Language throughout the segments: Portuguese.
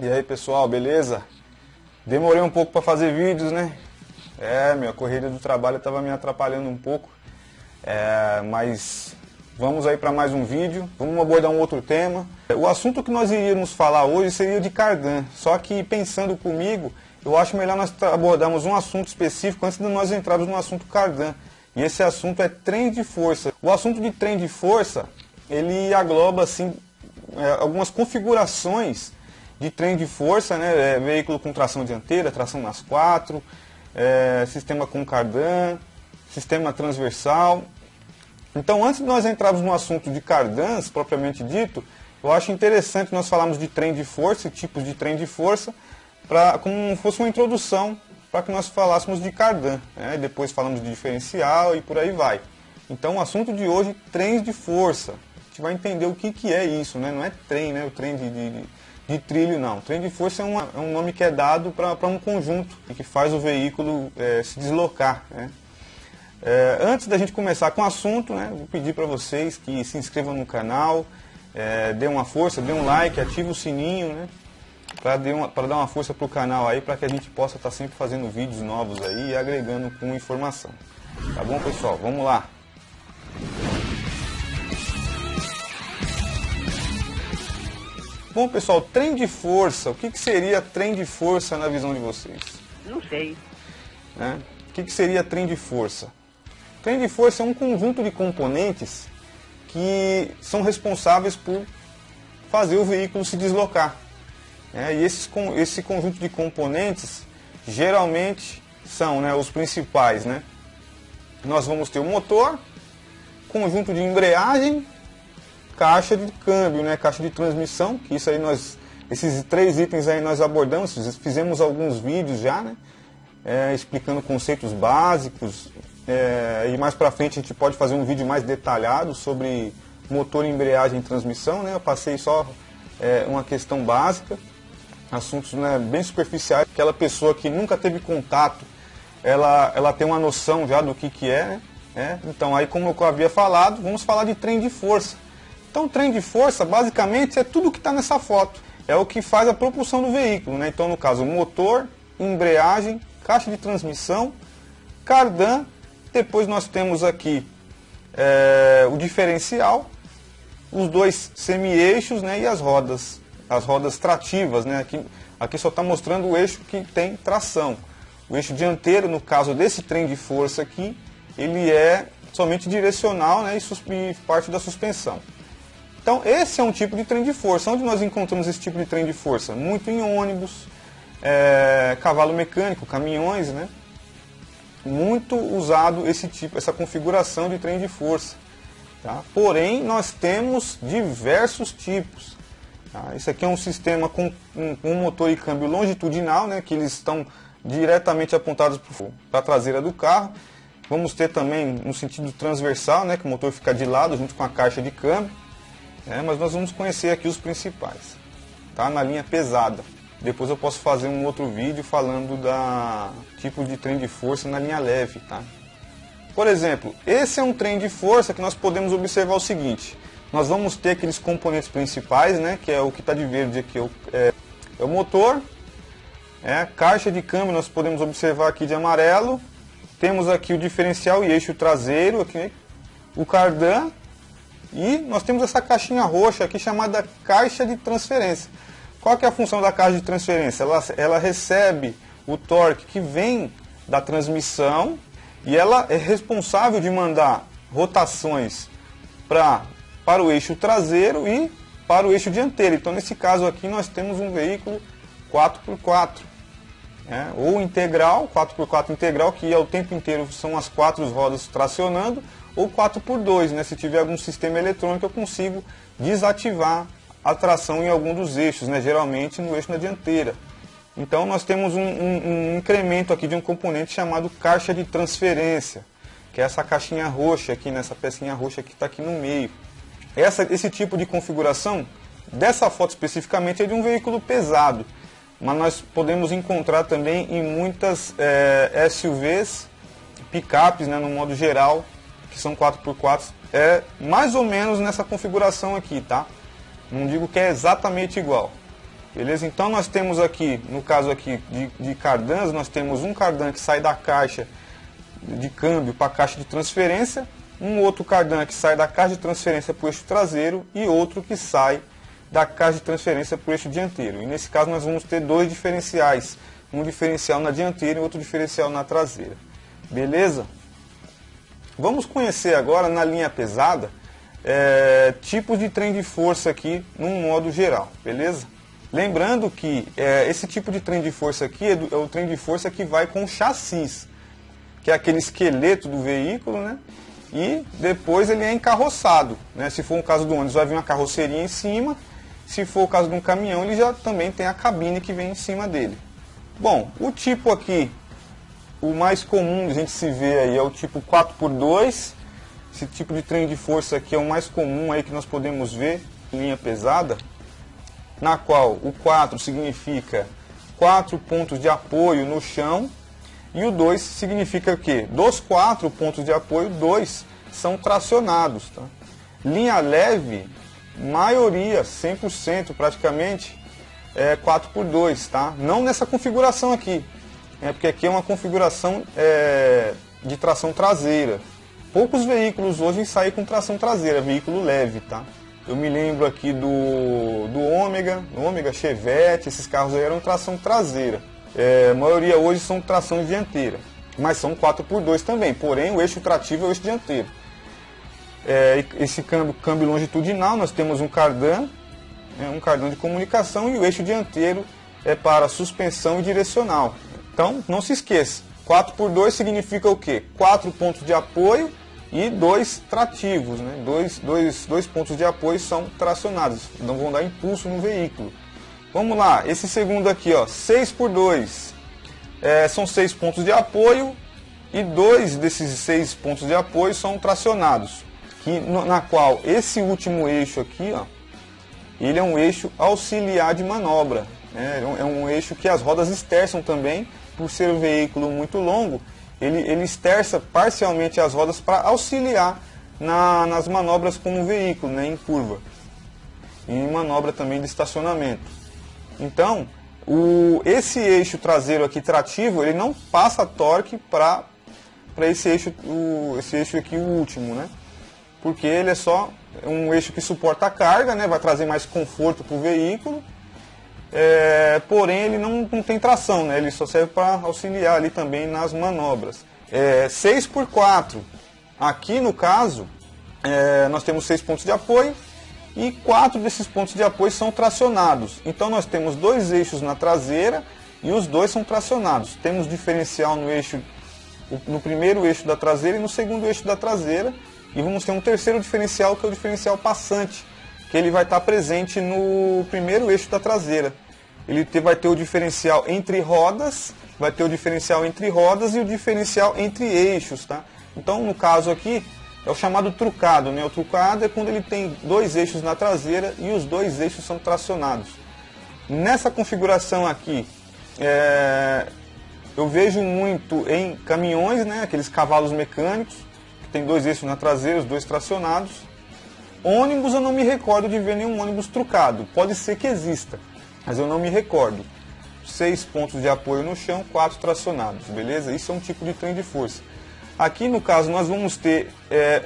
E aí pessoal, beleza? Demorei um pouco para fazer vídeos, né? Minha corrida do trabalho estava me atrapalhando um pouco. Mas vamos aí para mais um vídeo. Vamos abordar um outro tema. O assunto que nós iríamos falar hoje seria de cardan. Só que pensando comigo, eu acho melhor nós abordarmos um assunto específico antes de nós entrarmos no assunto cardan. E esse assunto é trem de força. O assunto de trem de força, ele agloba assim algumas configurações de trem de força, né? Veículo com tração dianteira, tração nas quatro, sistema com cardan, sistema transversal. Então, antes de nós entrarmos no assunto de cardans, propriamente dito, eu acho interessante nós falarmos de trem de força, tipos de trem de força, como fosse uma introdução para que nós falássemos de cardan, né? Depois falamos de diferencial e por aí vai. Então, o assunto de hoje, trens de força. A gente vai entender o que é isso, né? Não é trem, né? O trem de trilho, não. Trem de força é um nome que é dado para um conjunto e que faz o veículo se deslocar, né? Antes da gente começar com o assunto, né, vou pedir para vocês que se inscrevam no canal, dê uma força, dê um like, ative o sininho, né, para dar uma força para o canal aí, para que a gente possa estar sempre fazendo vídeos novos aí e agregando com informação. Tá bom, pessoal? Vamos lá! Bom, pessoal, trem de força. O que seria trem de força na visão de vocês? Não sei. O que seria trem de força? Trem de força é um conjunto de componentes que são responsáveis por fazer o veículo se deslocar. E esse conjunto de componentes geralmente são, né, os principais. Né? Nós vamos ter o motor, conjunto de embreagem, caixa de câmbio, né, caixa de transmissão, que isso aí esses três itens aí nós abordamos, fizemos alguns vídeos já, né, explicando conceitos básicos, e mais para frente a gente pode fazer um vídeo mais detalhado sobre motor, embreagem e transmissão, né, eu passei só uma questão básica, assuntos, né, bem superficiais, aquela pessoa que nunca teve contato, ela tem uma noção já do que é, né, então aí como eu havia falado, vamos falar de trem de força. Então, o trem de força, basicamente, é tudo que está nessa foto. É o que faz a propulsão do veículo, né? Então, no caso, motor, embreagem, caixa de transmissão, cardan. Depois nós temos aqui o diferencial, os dois semi-eixos, né? E as rodas trativas, né? Aqui só está mostrando o eixo que tem tração. O eixo dianteiro, no caso desse trem de força aqui, ele é somente direcional, né? E parte da suspensão. Então, esse é um tipo de trem de força. Onde nós encontramos esse tipo de trem de força? Muito em ônibus, cavalo mecânico, caminhões, né? Muito usado essa configuração de trem de força. Tá? Porém, nós temos diversos tipos. Tá? Esse aqui é um sistema com um motor e câmbio longitudinal, né? Que eles estão diretamente apontados para a traseira do carro. Vamos ter também no sentido transversal, né? Que o motor fica de lado junto com a caixa de câmbio. Mas nós vamos conhecer aqui os principais, tá? Na linha pesada. Depois eu posso fazer um outro vídeo falando da tipo de trem de força na linha leve, tá? Por exemplo, esse é um trem de força que nós podemos observar o seguinte. Nós vamos ter aqueles componentes principais, né? Que é o que está de verde aqui, é o motor, caixa de câmbio nós podemos observar aqui de amarelo. Temos aqui o diferencial e eixo traseiro, aqui, o cardan. E nós temos essa caixinha roxa aqui chamada caixa de transferência. Qual que é a função da caixa de transferência? Ela recebe o torque que vem da transmissão e ela é responsável de mandar rotações para o eixo traseiro e para o eixo dianteiro. Então, nesse caso aqui, nós temos um veículo 4x4. Ou integral, 4x4 integral, que ao tempo inteiro são as quatro rodas tracionando, ou 4x2, né? Se tiver algum sistema eletrônico eu consigo desativar a tração em algum dos eixos, né? Geralmente no eixo na dianteira. Então nós temos um incremento aqui de um componente chamado caixa de transferência, que é essa caixinha roxa aqui, nessa pecinha roxa que está aqui no meio. Esse tipo de configuração, dessa foto especificamente, é de um veículo pesado, mas nós podemos encontrar também em muitas SUVs, picapes, né, no modo geral, que são 4x4, mais ou menos nessa configuração aqui, tá? Não digo que é exatamente igual. Beleza? Então nós temos aqui, no caso aqui de cardãs, nós temos um cardan que sai da caixa de câmbio para a caixa de transferência, um outro cardan que sai da caixa de transferência para o eixo traseiro e outro que sai da caixa de transferência para o eixo dianteiro. E nesse caso nós vamos ter dois diferenciais, um diferencial na dianteira e outro diferencial na traseira. Beleza? Vamos conhecer agora na linha pesada tipos de trem de força aqui num modo geral, beleza? Lembrando que esse tipo de trem de força aqui é o trem de força que vai com chassis, que é aquele esqueleto do veículo, né? E depois ele é encarroçado, né? Se for o caso do ônibus, vai vir uma carroceria em cima. Se for o caso de um caminhão, ele já também tem a cabine que vem em cima dele. Bom, o tipo aqui, o mais comum a gente se vê aí é o tipo 4x2. Esse tipo de trem de força aqui é o mais comum aí que nós podemos ver em linha pesada, na qual o 4 significa 4 pontos de apoio no chão e o 2 significa o quê? Dos 4 pontos de apoio, 2 são tracionados. Tá? Linha leve, maioria, 100% praticamente, é 4x2, tá? Não nessa configuração aqui, porque aqui é uma configuração de tração traseira. Poucos veículos hoje saem com tração traseira, veículo leve, tá? Eu me lembro aqui do Ômega, Chevette, esses carros aí eram tração traseira. A maioria hoje são tração dianteira, mas são 4x2 também, porém o eixo trativo é o eixo dianteiro. Esse câmbio longitudinal, nós temos um cardan de comunicação e o eixo dianteiro é para suspensão e direcional. Então, não se esqueça, 4x2 significa o quê? 4 pontos de apoio e 2 trativos, né? Dois pontos de apoio são tracionados, não vão dar impulso no veículo. Vamos lá, esse segundo aqui, ó, 6x2, são 6 pontos de apoio e 2 desses 6 pontos de apoio são tracionados, na qual esse último eixo aqui, ó, ele é um eixo auxiliar de manobra, né? É um eixo que as rodas esterçam também, por ser um veículo muito longo, ele esterça parcialmente as rodas para auxiliar nas manobras com o veículo, né, em curva, e em manobra também de estacionamento. Então, esse eixo traseiro aqui trativo, ele não passa torque para esse eixo aqui, o último, né? Porque ele é só um eixo que suporta a carga, né? Vai trazer mais conforto para o veículo, porém ele não tem tração, né? Ele só serve para auxiliar ali também nas manobras. 6x4, aqui no caso, nós temos 6 pontos de apoio, e 4 desses pontos de apoio são tracionados. Então nós temos 2 eixos na traseira e os 2 são tracionados. Temos diferencial no primeiro eixo da traseira e no segundo eixo da traseira. E vamos ter um terceiro diferencial, que é o diferencial passante, que ele vai estar presente no primeiro eixo da traseira. Ele vai ter o diferencial entre rodas, vai ter o diferencial entre rodas e o diferencial entre eixos, tá? Então no caso aqui, é o chamado trucado, né? O trucado é quando ele tem 2 eixos na traseira e os 2 eixos são tracionados. Nessa configuração aqui, eu vejo muito em caminhões, né? Aqueles cavalos mecânicos, que tem 2 eixos na traseira, os 2 tracionados. Ônibus eu não me recordo de ver nenhum ônibus trucado. Pode ser que exista, mas eu não me recordo. 6 pontos de apoio no chão, 4 tracionados, beleza? Isso é um tipo de trem de força. Aqui no caso nós vamos ter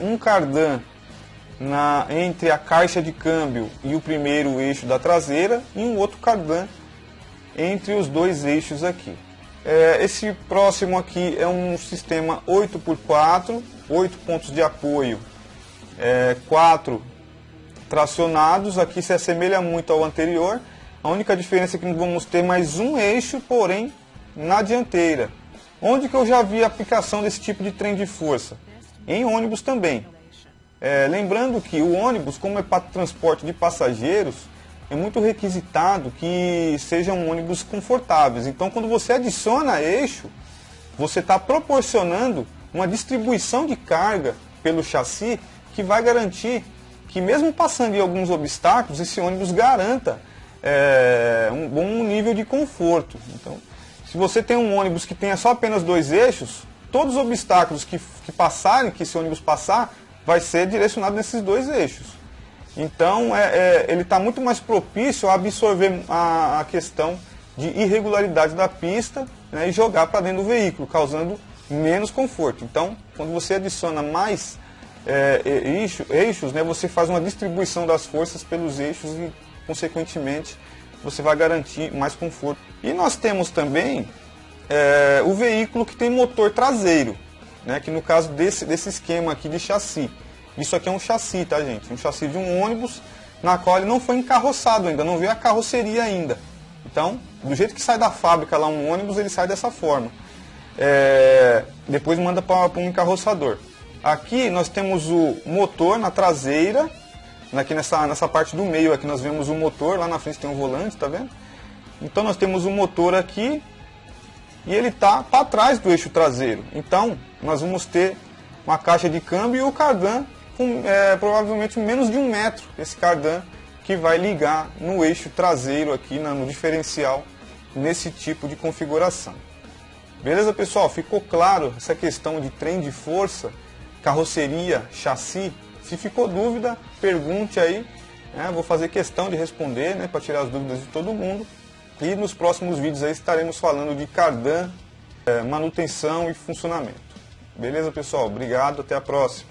um cardan entre a caixa de câmbio e o primeiro eixo da traseira e um outro cardan entre os 2 eixos aqui. Esse próximo aqui é um sistema 8x4, 8 pontos de apoio, 4 tracionados. Aqui se assemelha muito ao anterior, a única diferença é que nós vamos ter mais um eixo, porém na dianteira. Onde que eu já vi a aplicação desse tipo de trem de força? Em ônibus também. Lembrando que o ônibus, como é para transporte de passageiros, é muito requisitado que sejam ônibus confortáveis. Então, quando você adiciona eixo, você está proporcionando uma distribuição de carga pelo chassi que vai garantir que, mesmo passando em alguns obstáculos, esse ônibus garanta um bom nível de conforto. Então, se você tem um ônibus que tenha só apenas 2 eixos, todos os obstáculos que esse ônibus passar, vai ser direcionado nesses 2 eixos. Então ele está muito mais propício a absorver a questão de irregularidade da pista, né, e jogar para dentro do veículo, causando menos conforto. Então, quando você adiciona mais eixos, né, você faz uma distribuição das forças pelos eixos e, consequentemente, você vai garantir mais conforto. E nós temos também o veículo que tem motor traseiro, né, que no caso desse esquema aqui de chassi. Isso aqui é um chassi, tá, gente? Um chassi de um ônibus, na qual ele não foi encarroçado ainda, não veio a carroceria ainda. Então, do jeito que sai da fábrica lá um ônibus, ele sai dessa forma. Depois manda para um encarroçador. Aqui nós temos o motor na traseira, aqui nessa parte do meio aqui nós vemos o motor, lá na frente tem um volante, tá vendo? Então nós temos o motor aqui e ele está para trás do eixo traseiro. Então nós vamos ter uma caixa de câmbio e o cardan com provavelmente menos de 1 metro, esse cardan que vai ligar no eixo traseiro aqui, no diferencial, nesse tipo de configuração. Beleza, pessoal? Ficou claro essa questão de trem de força, carroceria, chassi? Se ficou dúvida, pergunte aí, né? Vou fazer questão de responder, né, para tirar as dúvidas de todo mundo. E nos próximos vídeos aí estaremos falando de cardan, manutenção e funcionamento. Beleza, pessoal? Obrigado, até a próxima.